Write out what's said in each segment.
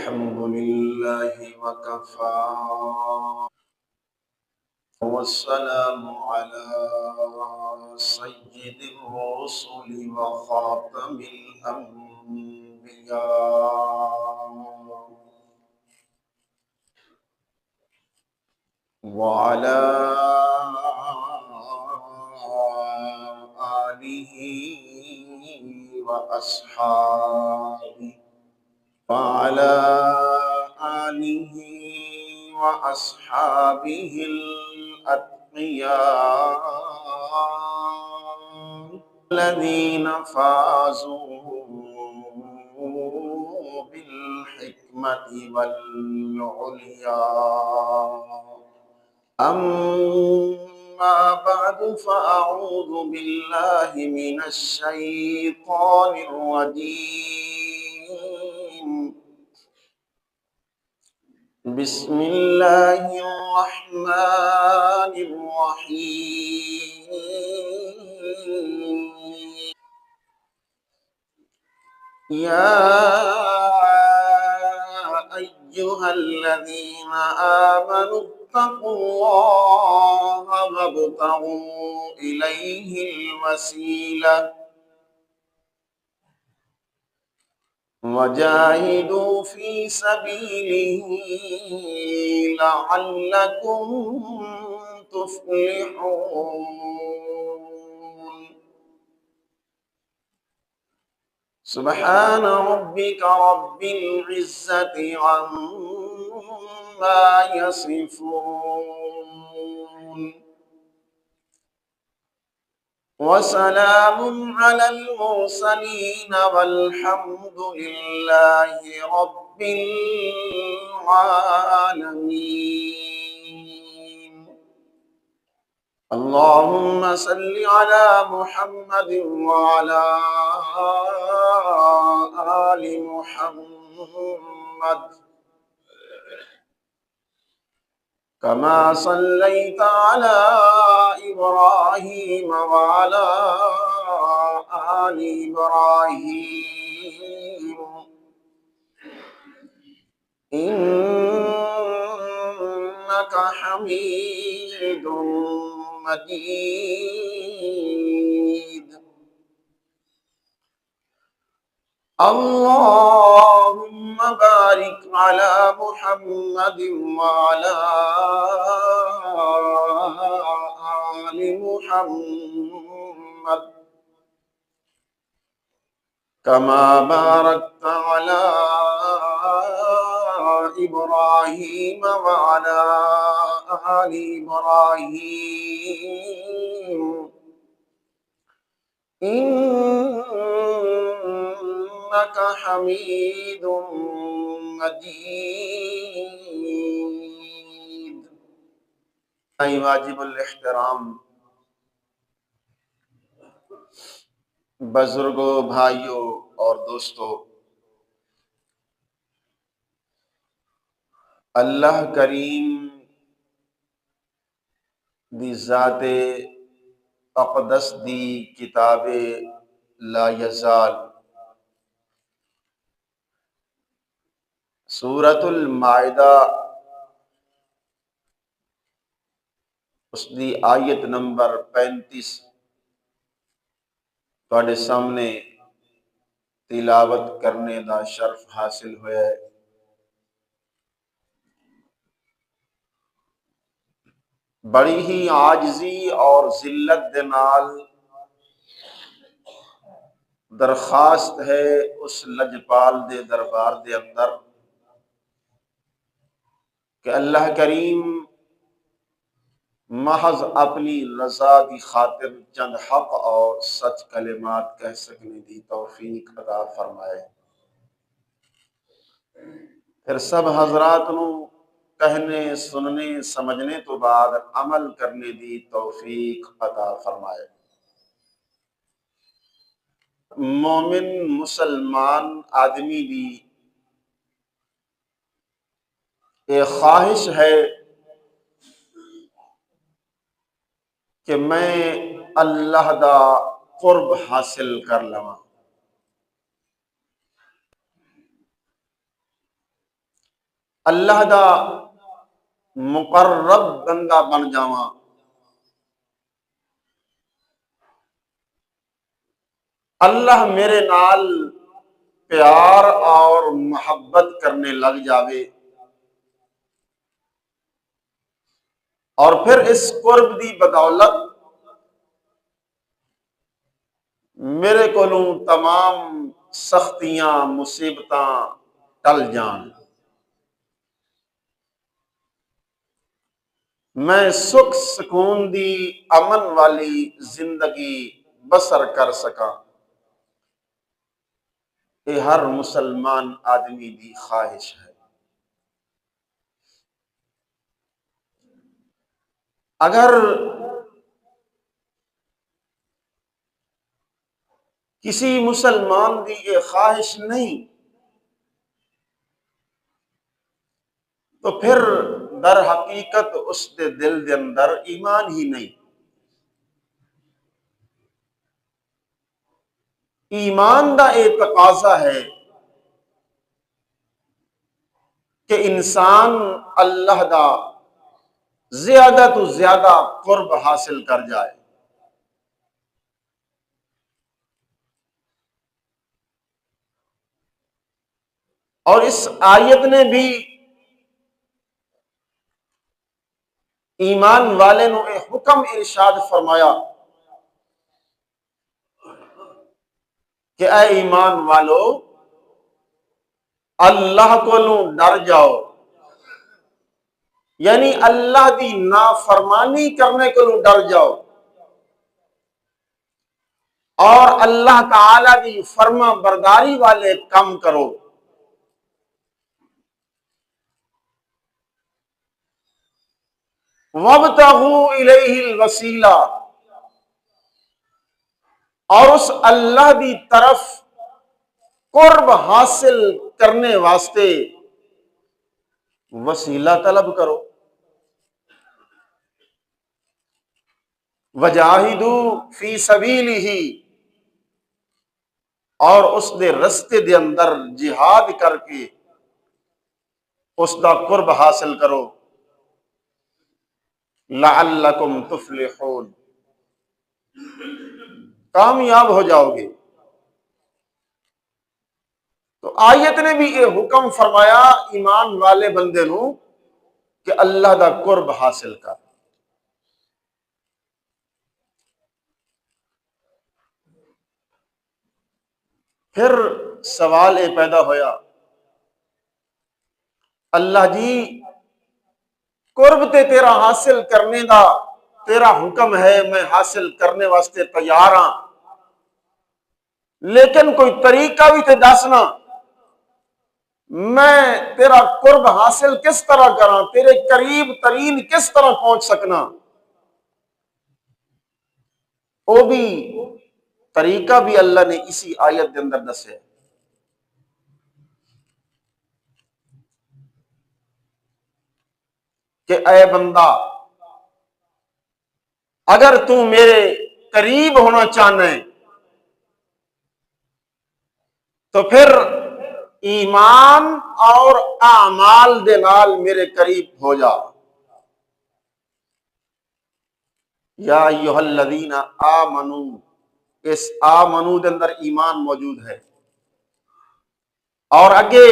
الحمد لله وكفى والسلام على سيد الرسل وخاتم الأنبياء وعلى آله وأصحابه وعلى آله وأصحابه الأتقياء الذين فازوا بالحكمة والعليا. أما بعد فأعوذ بالله من الشيطان الرجيم. بسم الله الرحمن الرحيم. يا أيها الذين آمنوا اتقوا الله وابتغوا إليه الوسيلة وجاهدوا في سبيله لعلكم تفلحون. سبحان ربك رب العزة عما يصفون وسلام على المرسلين والحمد لله رب العالمين. اللهم صل على محمد وعلى آل محمد كما صليت على إبراهيم وعلى آل إبراهيم إنك حميد مجيد. اللهم بارك على محمد وعلى آل محمد كما باركت على إبراهيم وعلى آل إبراهيم إنك حميد مجيد. واجب الاحترام بزرگوں، بھائیوں اور دوستوں، اللہ کریم دی ذات اقدس دی کتاب لا یزال سورۃ المائدہ اس دی آیت نمبر 35 تواڈے سامنے تلاوت کرنے دا شرف حاصل ہویا ہے۔ بڑی ہی عاجزی اور ذلت دے نال درخواست ہے اس لجپال دے دربار دے اندر کہ اللہ کریم محض اپنی رضا دی خاطر چند حق اور سچ کلمات کہہ سکنے دی توفیق عطا فرمائے۔ پھر سب حضرات نو کہنے، سننے، سمجھنے تو بعد عمل کرنے دی توفیق عطا فرمائے۔ مومن مسلمان آدمی دی ایک خواہش ہے کہ میں اللہ دا قرب حاصل کر لواں۔ اللہ دا مقرب بندہ بن جاواں، اللہ میرے نال پیار اور محبت کرنے لگ جاوے، اور پھر اس قرب دی بدولت میرے کولوں تمام سختیاں مصیبتاں ٹل جان، میں سکھ سکون دی امن والی زندگی بسر کر سکاں۔ یہ ہر مسلمان آدمی دی خواہش ہے۔ اگر کسی مسلمان دی یہ خواہش نہیں تو پھر در حقیقت اس دے دل دے اندر ایمان ہی نہیں۔ ایمان دا یہ تقاضا ہے کہ انسان اللہ دا زیادہ تو زیادہ قرب حاصل کر جائے۔ اور اس آیت نے بھی ایمان والے نو اے حکم ارشاد فرمایا کہ اے ایمان والو اللہ کو ڈر جاؤ، یعنی اللہ دی نافرمانی کرنے کو ڈر جاؤ اور اللہ تعالی دی فرما برداری والے کام کرو۔ وَابْتَغُوا إِلَيْهِ الْوَسِيلَةَ، اور اس اللہ دی طرف قرب حاصل کرنے واسطے وسیلہ طلب کرو۔ وَجَاهِدُوا فِي سَبِيلِهِ، اور اس دے رستے دے اندر جہاد کر کے اس دا قرب حاصل کرو۔ لعلکم تفلحون، کامیاب ہو جاؤ گے۔ تو آیت نے بھی یہ حکم فرمایا ایمان والے بندے نو کہ اللہ دا قرب حاصل کر۔ پھر سوال یہ پیدا ہویا، اللہ جی قرب تے تیرا حاصل کرنے دا تیرا حکم ہے، میں حاصل کرنے واسطے تیار ہاں، لیکن کوئی طریقہ بھی تے دسنا، میں تیرا قرب حاصل کس طرح کراں، تیرے قریب ترین کس طرح پہنچ سکنا۔ وہ بھی طریقہ بھی اللہ نے اسی آیت دے اندر دسے۔ کہ اے بندہ اگر تو میرے قریب ہونا چاہنا ہے تو پھر ایمان اور اعمال دے نال میرے قریب ہو جا۔ یا ایھا الذین آمنو، اس آمنو دے اندر ایمان موجود ہے، اور اگے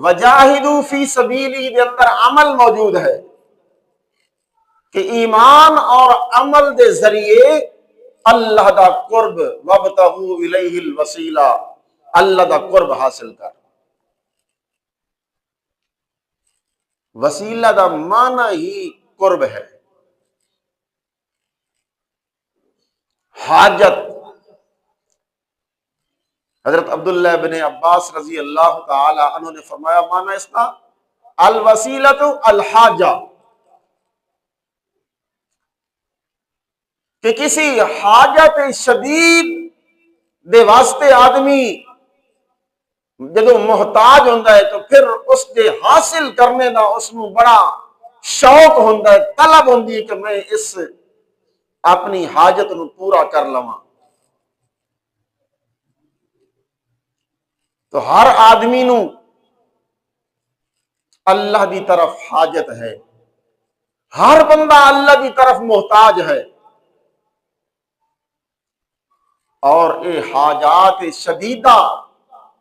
وجاہدوا فی سبیلی دے اندر عمل موجود ہے کہ ایمان اور عمل دے ذریعے اللہ دا قرب، وابتغوا الیہ الوسیلہ، اللہ دا قرب حاصل کر۔ وسیلہ دا معنی ہی قرب ہے۔ حاجت، حضرت عبداللہ بن عباس رضی اللہ تعالی عنہ نے فرمایا معنی اس کا الوسیلۃ الحاجہ، کہ کسی حاجت شدید دے واسطے آدمی جدو محتاج ہوندہ ہے تو پھر اس دے حاصل کرنے دا اس میں بڑا شوق ہوندہ ہے، طلب ہوندی ہے کہ میں اس اپنی حاجت نو پورا کر لواں۔ تو ہر آدمی نو اللہ دی طرف حاجت ہے، ہر بندہ اللہ دی طرف محتاج ہے، اور اے حاجات شدیدہ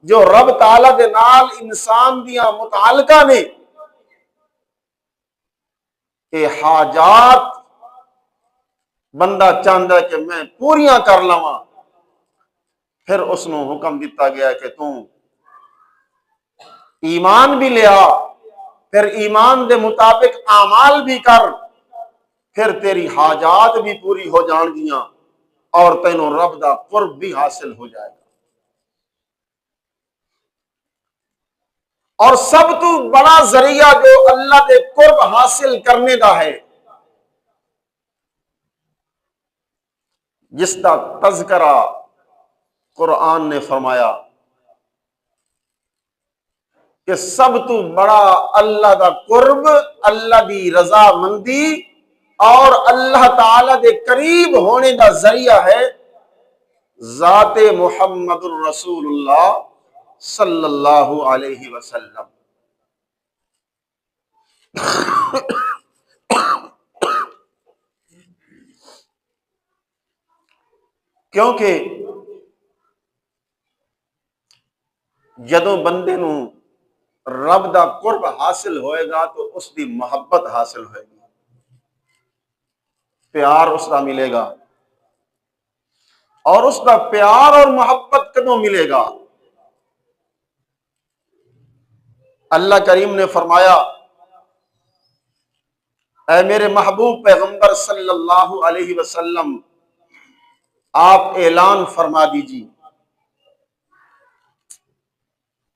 جو رب تعالی دے نال انسان دیاں متعلقہ نے، اے حاجات بندہ چاہتا ہے کہ میں پوریاں کر لواں، پھر اس نو حکم دیتا گیا کہ تو ایمان بھی لیا، پھر ایمان دے مطابق اعمال بھی کر، پھر تیری حاجات بھی پوری ہو جان گیاں اور تینوں رب دا قرب بھی حاصل ہو جائے گا۔ اور سب تو بڑا ذریعہ جو اللہ دے قرب حاصل کرنے دا ہے، جس کا تذکرہ قرآن نے فرمایا کہ سب تو بڑا اللہ دا قرب، اللہ دی رضا مندی اور اللہ تعالی دے قریب ہونے دا ذریعہ ہے ذات محمد الرسول اللہ صلی اللہ علیہ وسلم۔ کیونکہ جدوں بندے نو رب دا قرب حاصل ہوئے گا تو اس دی محبت حاصل ہوئے گی، پیار اس دا ملے گا، اور اس دا پیار اور محبت کدوں ملے گا؟ اللہ کریم نے فرمایا، اے میرے محبوب پیغمبر صلی اللہ علیہ وسلم، آپ اعلان فرما دیجیے،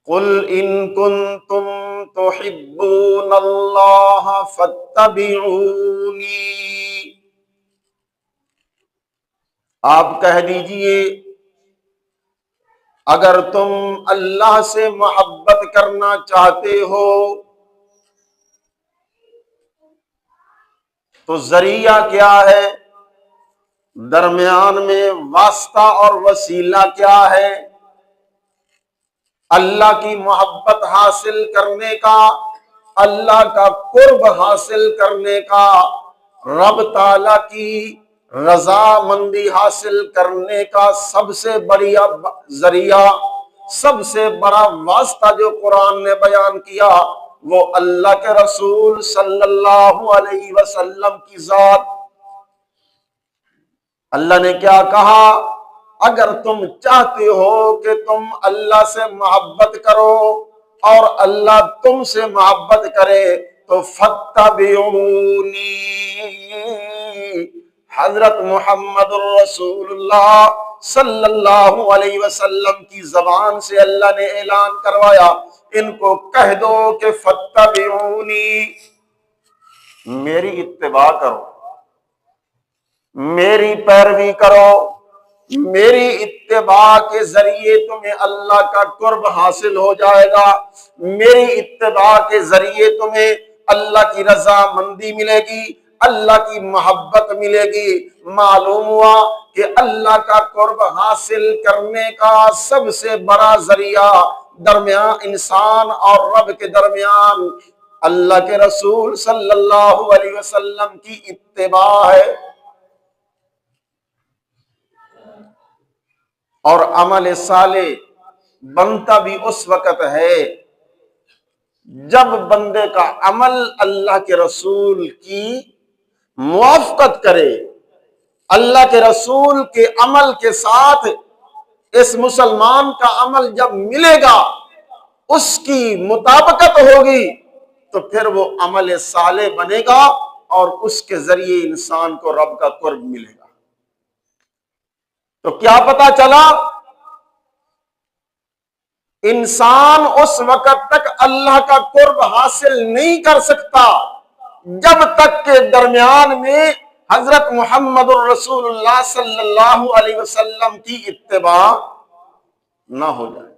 قل ان کنتم تحبون اللہ فاتبعونی، آپ کہہ دیجئے اگر تم اللہ سے محبت کرنا چاہتے ہو تو ذریعہ کیا ہے، درمیان میں واسطہ اور وسیلہ کیا ہے؟ اللہ کی محبت حاصل کرنے کا، اللہ کا قرب حاصل کرنے کا، رب تعالی کی رضا مندی حاصل کرنے کا سب سے بڑی ذریعہ، سب سے بڑا واسطہ جو قرآن نے بیان کیا وہ اللہ کے رسول صلی اللہ علیہ وسلم کی ذات۔ اللہ نے کیا کہا؟ اگر تم چاہتے ہو کہ تم اللہ سے محبت کرو اور اللہ تم سے محبت کرے تو فاتبعونی، حضرت محمد الرسول اللہ صلی اللہ علیہ وسلم کی زبان سے اللہ نے اعلان کروایا، ان کو کہہ دو کہ فاتبعونی، میری اتباع کرو، میری پیروی کرو، میری اتباع کے ذریعے تمہیں اللہ کا قرب حاصل ہو جائے گا، میری اتباع کے ذریعے تمہیں اللہ کی رضا مندی ملے گی، اللہ کی محبت ملے گی۔ معلوم ہوا کہ اللہ کا قرب حاصل کرنے کا سب سے بڑا ذریعہ درمیان انسان اور رب کے درمیان اللہ کے رسول صلی اللہ علیہ وسلم کی اتباع ہے۔ اور عمل صالح بنتا بھی اس وقت ہے جب بندے کا عمل اللہ کے رسول کی موافقت کرے، اللہ کے رسول کے عمل کے ساتھ اس مسلمان کا عمل جب ملے گا، اس کی مطابقت ہوگی تو پھر وہ عمل صالح بنے گا اور اس کے ذریعے انسان کو رب کا قرب ملے گا۔ تو کیا پتا چلا؟ انسان اس وقت تک اللہ کا قرب حاصل نہیں کر سکتا جب تک کہ درمیان میں حضرت محمد الرسول اللہ صلی اللہ علیہ وسلم کی اتباع نہ ہو جائے۔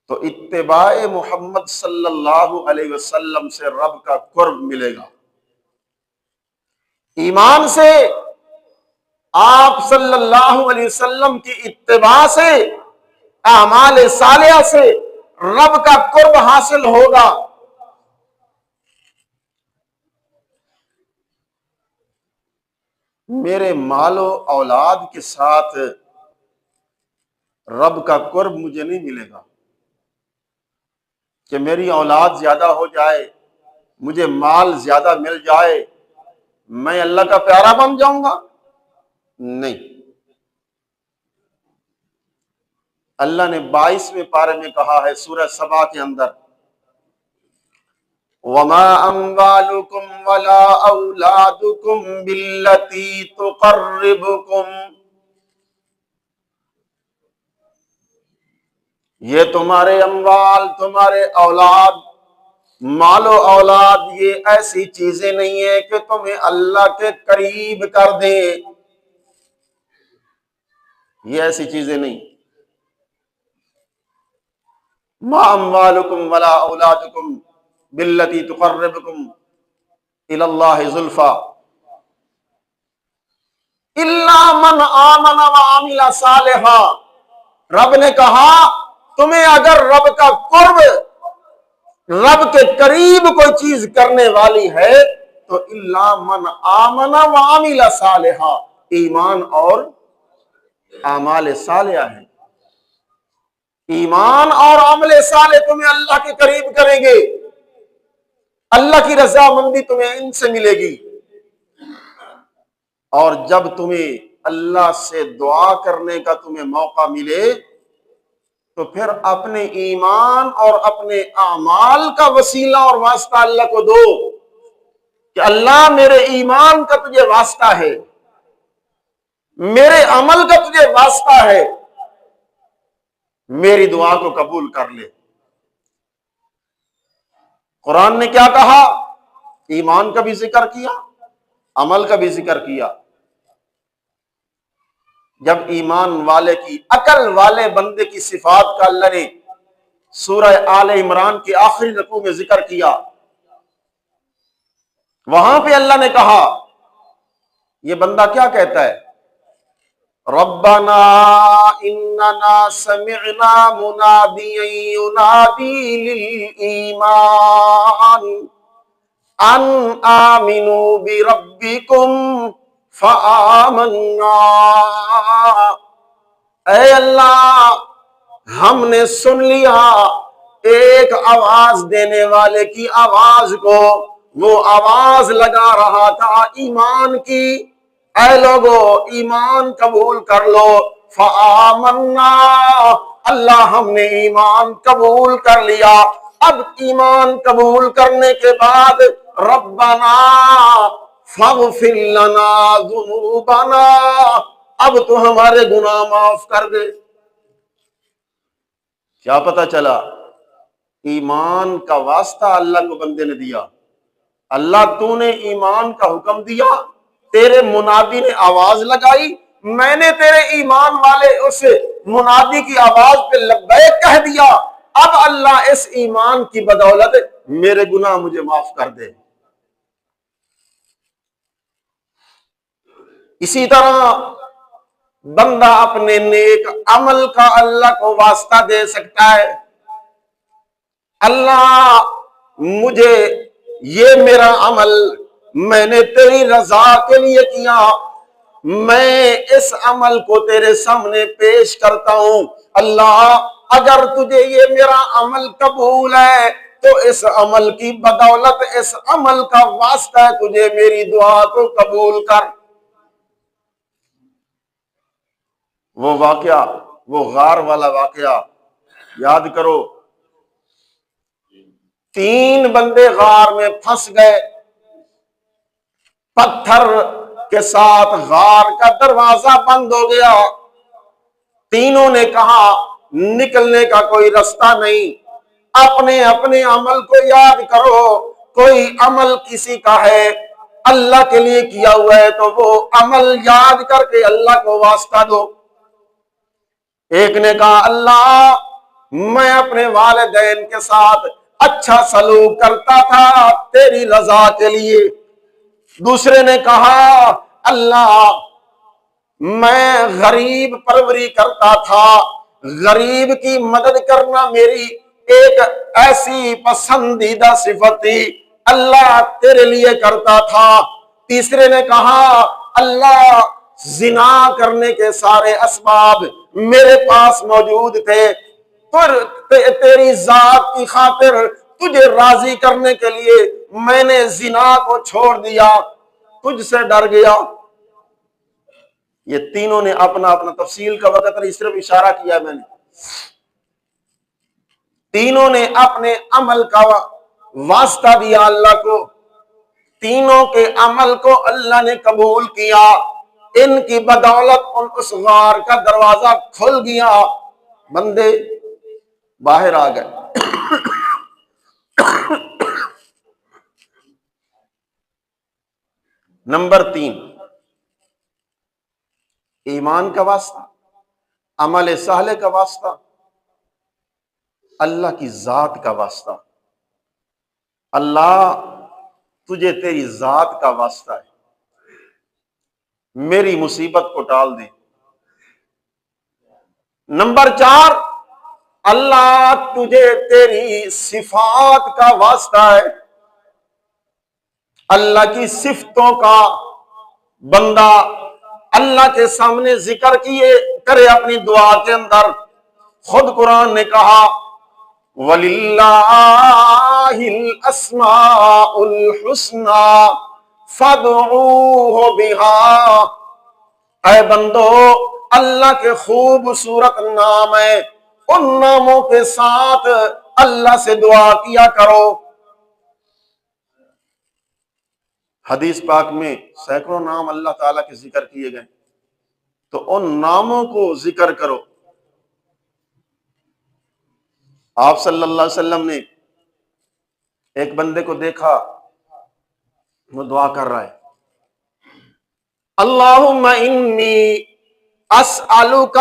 تو اتباع محمد صلی اللہ علیہ وسلم سے رب کا قرب ملے گا، ایمان سے، آپ صلی اللہ علیہ وسلم کی اتباع سے، اعمال صالحہ سے رب کا قرب حاصل ہوگا۔ میرے مال و اولاد کے ساتھ رب کا قرب مجھے نہیں ملے گا کہ میری اولاد زیادہ ہو جائے، مجھے مال زیادہ مل جائے، میں اللہ کا پیارا بن جاؤں گا۔ نہیں، اللہ نے 22ویں پارے میں کہا ہے سورہ سبا کے اندر، وَمَا أَمْوَالُكُمْ وَلَا أَوْلَادُكُمْ بِالَّتِي تُقَرِّبُكُمْ، یہ تمہارے اموال، تمہارے اولاد، مال و اولاد، یہ ایسی چیزیں نہیں ہیں کہ تمہیں اللہ کے قریب کر دیں، یہ ایسی چیزیں نہیں۔ ما اموالکم ولا اولادکم باللتی تقربکم الی اللہ زلفی الا من آمن وعمل صالحا، رب نے کہا تمہیں اگر رب کا قرب، رب کے قریب کوئی چیز کرنے والی ہے تو الا من آمن وعمل صالحا، ایمان اور اعمال صالحہ ہے۔ ایمان اور عمل صالح تمہیں اللہ کے قریب کریں گے، اللہ کی رضامندی تمہیں ان سے ملے گی۔ اور جب تمہیں اللہ سے دعا کرنے کا تمہیں موقع ملے تو پھر اپنے ایمان اور اپنے اعمال کا وسیلہ اور واسطہ اللہ کو دو کہ اللہ میرے ایمان کا تجھے واسطہ ہے، میرے عمل کا تجھے واسطہ ہے، میری دعا کو قبول کر لے۔ قرآن نے کیا کہا؟ ایمان کا بھی ذکر کیا، عمل کا بھی ذکر کیا۔ جب ایمان والے کی، عقل والے بندے کی صفات کا اللہ نے سورہ آل عمران کی آخری رکوع میں ذکر کیا، وہاں پہ اللہ نے کہا، یہ بندہ کیا کہتا ہے؟ ربنا اننا سمعنا منادیا ینادی للایمان ان آمنوا بربکم فآمنا، اے اللہ ہم نے سن لیا ایک آواز دینے والے کی آواز کو، وہ آواز لگا رہا تھا ایمان کی، اے لوگو ایمان قبول کر لو، فآمنا، اللہ ہم نے ایمان قبول کر لیا۔ اب ایمان قبول کرنے کے بعد ربنا فاغفر لنا ذنوبنا، اب تو ہمارے گناہ معاف کر دے۔ کیا پتہ چلا؟ ایمان کا واسطہ اللہ کو بندے نے دیا۔ اللہ تو نے ایمان کا حکم دیا، تیرے منادی نے آواز لگائی، میں نے تیرے ایمان والے اس منادی کی آواز پہ لبیک کہہ دیا، اب اللہ اس ایمان کی بدولت میرے گناہ مجھے معاف کر دے۔ اسی طرح بندہ اپنے نیک عمل کا اللہ کو واسطہ دے سکتا ہے، اللہ مجھے یہ میرا عمل میں نے تیری رضا کے لیے کیا، میں اس عمل کو تیرے سامنے پیش کرتا ہوں، اللہ اگر تجھے یہ میرا عمل قبول ہے تو اس عمل کی بدولت، اس عمل کا واسطہ ہے، تجھے میری دعا کو قبول کر۔ وہ واقعہ، وہ غار والا واقعہ یاد کرو، 3 بندے غار میں پھنس گئے، پتھر کے ساتھ غار کا دروازہ بند ہو گیا، تینوں نے کہا نکلنے کا کوئی رستہ نہیں، اپنے اپنے عمل کو یاد کرو، کوئی عمل کسی کا ہے اللہ کے لیے کیا ہوا ہے تو وہ عمل یاد کر کے اللہ کو واسطہ دو۔ ایک نے کہا اللہ میں اپنے والدین کے ساتھ اچھا سلوک کرتا تھا تیری رضا کے لیے۔ دوسرے نے کہا اللہ میں غریب پروری کرتا تھا، غریب کی مدد کرنا میری ایک ایسی پسندیدہ صفت تھی اللہ تیرے لیے کرتا تھا۔ تیسرے نے کہا اللہ زنا کرنے کے سارے اسباب میرے پاس موجود تھے، پر تیری ذات کی خاطر تجھے راضی کرنے کے لیے میں نے زنا کو چھوڑ دیا، تجھ سے ڈر گیا۔ یہ تینوں نے اپنا اپنا تفصیل کا وقت نہیں، صرف اشارہ کیا میں نے، تینوں نے اپنے عمل کا واسطہ دیا اللہ کو، تینوں کے عمل کو اللہ نے قبول کیا، ان کی بدولت اس غار کا دروازہ کھل گیا، بندے باہر آ گئے۔ نمبر 3، ایمان کا واسطہ، عمل صالح کا واسطہ، اللہ کی ذات کا واسطہ۔ اللہ تجھے تیری ذات کا واسطہ ہے، میری مصیبت کو ٹال دے۔ نمبر 4، اللہ تجھے تیری صفات کا واسطہ ہے، اللہ کی صفتوں کا بندہ اللہ کے سامنے ذکر کیے کرے اپنی دعا کے اندر۔ خود قرآن نے کہا وَلِلَّهِ الْأَسْمَاءُ الْحُسْنَى فَادْعُوهُ بِهَا، اے بندو اللہ کے خوبصورت نام ہے، ان ناموں کے ساتھ اللہ سے دعا کیا کرو۔ حدیث پاک میں سینکڑوں نام اللہ تعالیٰ کے ذکر کیے گئے، تو ان ناموں کو ذکر کرو۔ آپ صلی اللہ علیہ وسلم نے ایک بندے کو دیکھا، وہ دعا کر رہا ہے اللہم انی اسألک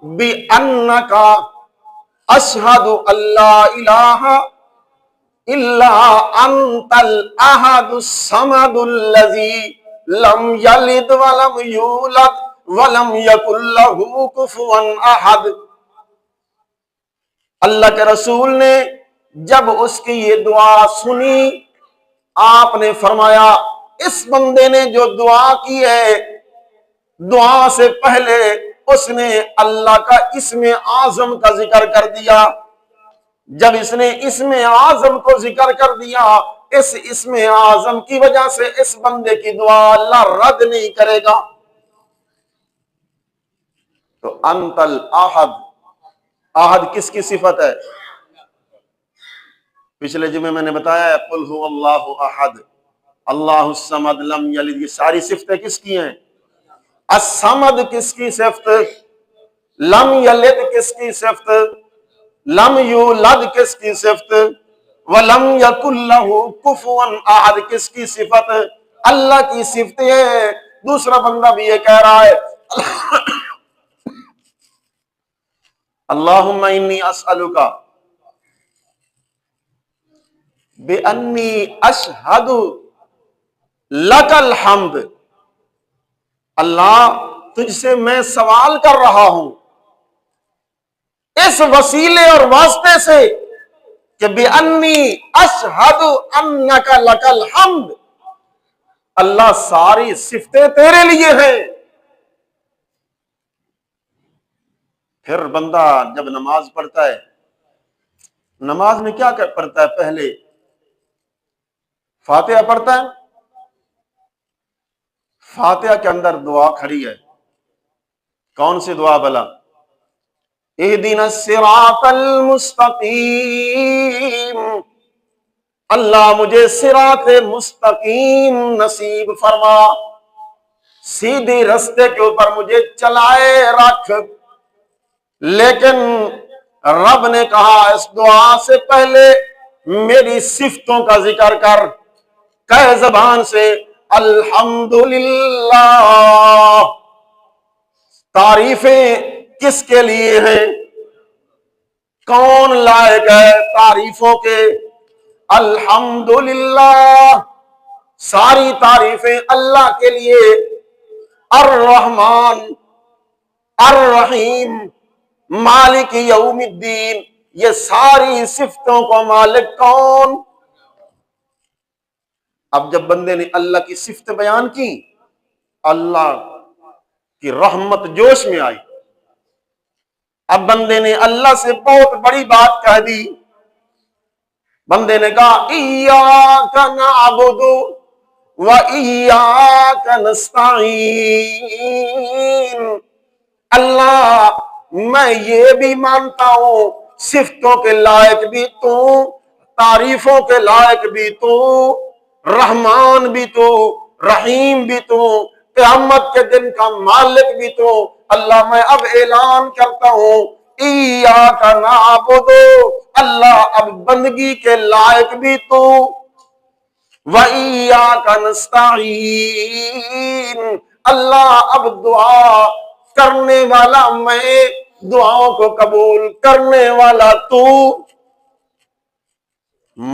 بأنک اشہد ان لا الہ الا انت الاحد الصمد الذی لم یلد ولم یولد ولم یکن لہ کفوا احد۔ اللہ کے رسول نے جب اس کی یہ دعا سنی، آپ نے فرمایا اس بندے نے جو دعا کی ہے، دعا سے پہلے اس نے اللہ کا اسم اعظم کا ذکر کر دیا۔ جب اس نے اسم اعظم کو ذکر کر دیا، اس اسم اعظم کی وجہ سے اس بندے کی دعا اللہ رد نہیں کرے گا۔ تو انت الاحد، احد کس کی صفت ہے؟ پچھلے جمعے میں نے بتایا ہے قل هو اللہ احد اللہ الصمد لم یلد، یہ ساری صفتیں کس کی ہیں؟ الصمد کس کی صفت؟ لم یلد کس کی صفت؟ لم یولد کس کی صفت؟ ولم یکن لہ کفوا احد کس کی صفت؟ اللہ کی صفتیں ہیں۔ دوسرا بندہ بھی یہ کہہ رہا ہے اللہم انی اسألک بِأَنِّي أَشْهَدُ لَكَ الْحَمْدِ، اللہ تجھ سے میں سوال کر رہا ہوں اس وسیلے اور واسطے سے کہ بِأَنِّي أَشْهَدُ أَنَّكَ لَكَ الْحَمْدِ، اللہ ساری صفتیں تیرے لیے ہیں۔ پھر بندہ جب نماز پڑھتا ہے، نماز میں کیا پڑھتا ہے؟ پہلے فاتحہ پڑھتا ہے، فاتحہ کے اندر دعا کھڑی ہے، کون سی دعا بھلا؟ اہدنا الصراط المستقیم، اللہ مجھے صراط مستقیم نصیب فرما، سیدھی رستے کے اوپر مجھے چلائے رکھ۔ لیکن رب نے کہا اس دعا سے پہلے میری صفتوں کا ذکر کر، کہہ زبان سے الحمدللہ، تعریفیں کس کے لیے ہیں؟ کون لائق ہے تعریفوں کے؟ الحمدللہ، ساری تعریفیں اللہ کے لیے، الرحمن الرحیم مالک یوم الدین، یہ ساری صفتوں کو مالک کون؟ اب جب بندے نے اللہ کی صفت بیان کی، اللہ کی رحمت جوش میں آئی۔ اب بندے نے اللہ سے بہت بڑی بات کہہ دی، بندے نے کہا ایاک نعبد و ایاک نستعین، اللہ میں یہ بھی مانتا ہوں صفتوں کے لائق بھی تو، تعریفوں کے لائق بھی تو، رحمان بھی تو، رحیم بھی تو، قیامت کے دن کا مالک بھی تو۔ اللہ میں اب اعلان کرتا ہوں ایاک نعبد، اللہ اب بندگی کے لائق بھی تو، وَإِيَّاكَ نَسْتَعِينُ، اللہ اب دعا کرنے والا میں، دعاؤں کو قبول کرنے والا تو،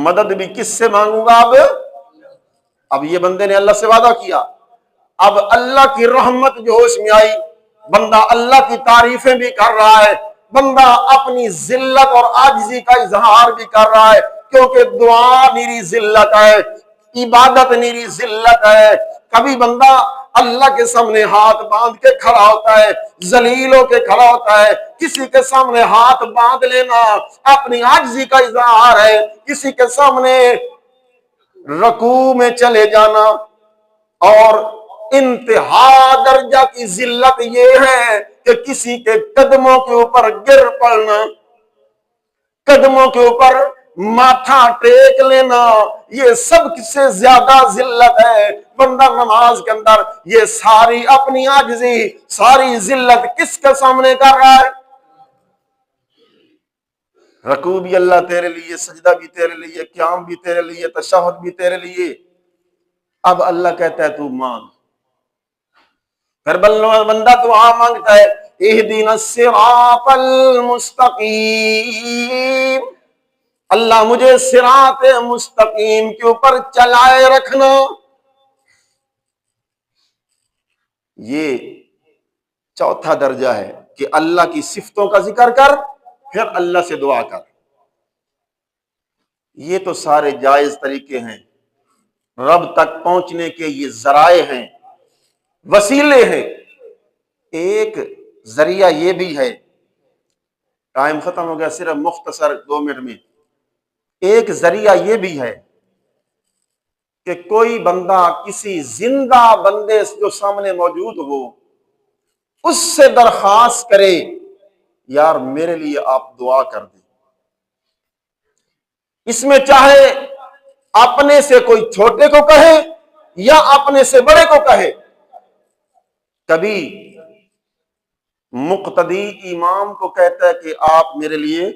مدد بھی کس سے مانگوں گا؟ اب یہ بندے نے اللہ سے وعدہ کیا، اب اللہ کی رحمت جو ہوش میں آئی، بندہ اللہ کی تعریفیں بھی کر رہا ہے، بندہ اپنی ذلت اور عاجزی کا اظہار بھی کر رہا ہے، کیونکہ دعا میری ذلت ہے، عبادت میری ذلت ہے۔ کبھی بندہ اللہ کے سامنے ہاتھ باندھ کے کھڑا ہوتا ہے، ذلیل ہو کے کھڑا ہوتا ہے، کسی کے سامنے ہاتھ باندھ لینا اپنی عاجزی کا اظہار ہے، کسی کے سامنے رکوع میں چلے جانا، اور انتہا درجہ کی ذلت یہ ہے کہ کسی کے قدموں کے اوپر گر پڑنا، قدموں کے اوپر ماتھا ٹیک لینا، یہ سب سے زیادہ ذلت ہے۔ بندہ نماز کے اندر یہ ساری اپنی عاجزی، ساری ذلت کس کے سامنے کر رہا ہے؟ رکوع بھی اللہ تیرے لیے، سجدہ بھی تیرے لیے، قیام بھی تیرے لیے، تشہد بھی تیرے لیے۔ اب اللہ کہتا ہے تو مانگ، پھر بندہ دعا مانگتا ہے اہدنا الصراط المستقیم، اللہ مجھے صراط مستقیم کے اوپر چلائے رکھنا۔ یہ چوتھا درجہ ہے کہ اللہ کی صفتوں کا ذکر کر، پھر اللہ سے دعا کر۔ یہ تو سارے جائز طریقے ہیں، رب تک پہنچنے کے یہ ذرائع ہیں، وسیلے ہیں۔ ایک ذریعہ یہ بھی ہے، ٹائم ختم ہو گیا، صرف مختصر 2 منٹ میں، ایک ذریعہ یہ بھی ہے کہ کوئی بندہ کسی زندہ بندے جو سامنے موجود ہو اس سے درخواست کرے یار میرے لیے آپ دعا کر دیں۔ اس میں چاہے اپنے سے کوئی چھوٹے کو کہے یا اپنے سے بڑے کو کہے، کبھی مقتدی امام کو کہتا ہے کہ آپ میرے لیے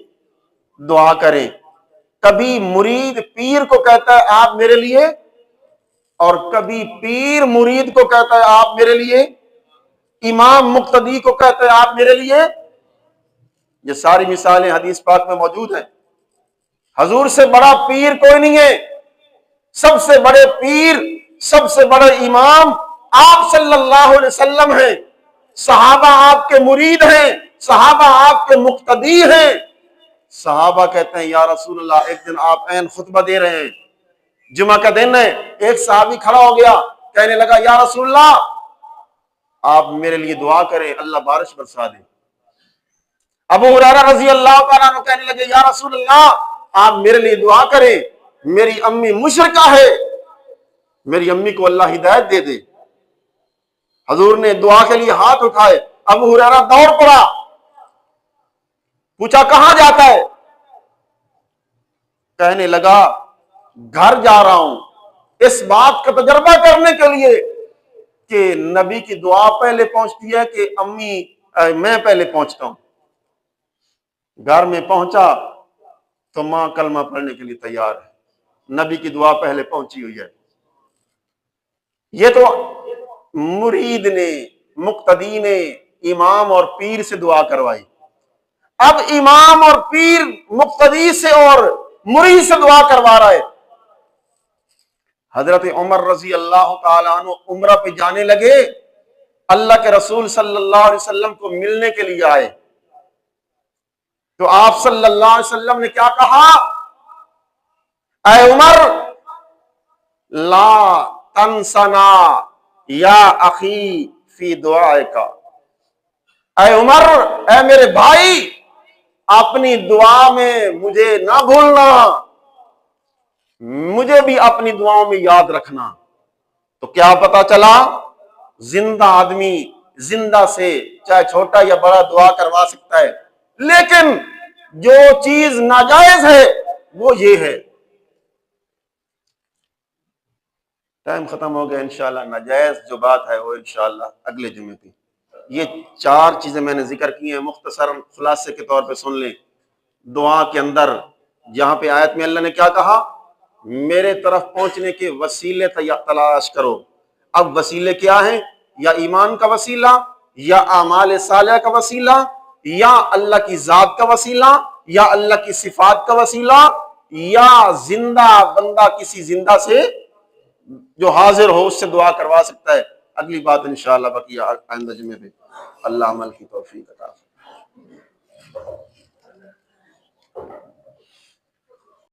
دعا کریں، کبھی مرید پیر کو کہتا ہے آپ میرے لیے، اور کبھی پیر مرید کو کہتا ہے آپ میرے لیے، امام مقتدی کو کہتا ہے آپ میرے لیے۔ یہ ساری مثالیں حدیث پاک میں موجود ہیں۔ حضور سے بڑا پیر کوئی نہیں ہے، سب سے بڑے پیر، سب سے بڑے امام آپ صلی اللہ علیہ وسلم ہیں، صحابہ آپ کے مرید ہیں، صحابہ آپ کے مقتدی ہیں۔ صحابہ کہتے ہیں یا رسول اللہ، ایک دن آپ عین خطبہ دے رہے ہیں، جمعہ کا دن ہے، ایک صحابی کھڑا ہو گیا، کہنے لگا یا رسول اللہ آپ میرے لیے دعا کریں، اللہ بارش برسا دے۔ ابو ہریرہ رضی اللہ تعالیٰ عنہ کہنے لگے یا رسول اللہ آپ میرے لیے دعا کریں، میری امی مشرکہ ہے، میری امی کو اللہ ہدایت دے دے۔ حضور نے دعا کے لیے ہاتھ اٹھائے، ابو ہریرہ دوڑ پڑا، پوچھا کہاں جاتا ہے؟ کہنے لگا گھر جا رہا ہوں، اس بات کا تجربہ کرنے کے لیے کہ نبی کی دعا پہلے پہنچتی ہے کہ امی میں پہلے پہنچتا ہوں۔ گھر میں پہنچا تو ماں کلمہ پڑھنے کے لیے تیار ہے، نبی کی دعا پہلے پہنچی ہوئی ہے۔ یہ تو مرید نے، مقتدی نے امام اور پیر سے دعا کروائی، اب امام اور پیر مقتدی سے اور مرید سے دعا کروا رہا ہے۔ حضرت عمر رضی اللہ تعالیٰ عنہ عمرہ پہ جانے لگے، اللہ کے رسول صلی اللہ علیہ وسلم کو ملنے کے لیے آئے۔ تو آپ صلی اللہ علیہ وسلم نے کیا کہا؟ اے عمر لا تنسنا یا اخی فی دعائک، اے عمر، اے میرے بھائی، اپنی دعا میں مجھے نہ بھولنا، مجھے بھی اپنی دعاؤں میں یاد رکھنا۔ تو کیا پتا چلا؟ زندہ آدمی زندہ سے چاہے چھوٹا یا بڑا دعا کروا سکتا ہے، لیکن جو چیز ناجائز ہے وہ یہ ہے۔ ٹائم ختم ہو گیا، انشاءاللہ ناجائز جو بات ہے وہ انشاءاللہ اگلے جمعے کی۔ یہ 4 چیزیں میں نے ذکر کی ہیں، مختصر خلاصے کے طور پہ سن لیں۔ دعا کے اندر جہاں پہ آیت میں اللہ نے کیا کہا؟ میرے طرف پہنچنے کے وسیلے تلاش کرو۔ اب وسیلے کیا ہیں؟ یا ایمان کا وسیلہ، یا اعمال صالحہ کا وسیلہ، یا اللہ کی ذات کا وسیلہ، یا اللہ کی صفات کا وسیلہ، یا زندہ بندہ کسی زندہ سے جو حاضر ہو اس سے دعا کروا سکتا ہے۔ اگلی بات انشاءاللہ بقیہ آئندہ جمعے پہ۔ اللہ عمل کی توفیق عطا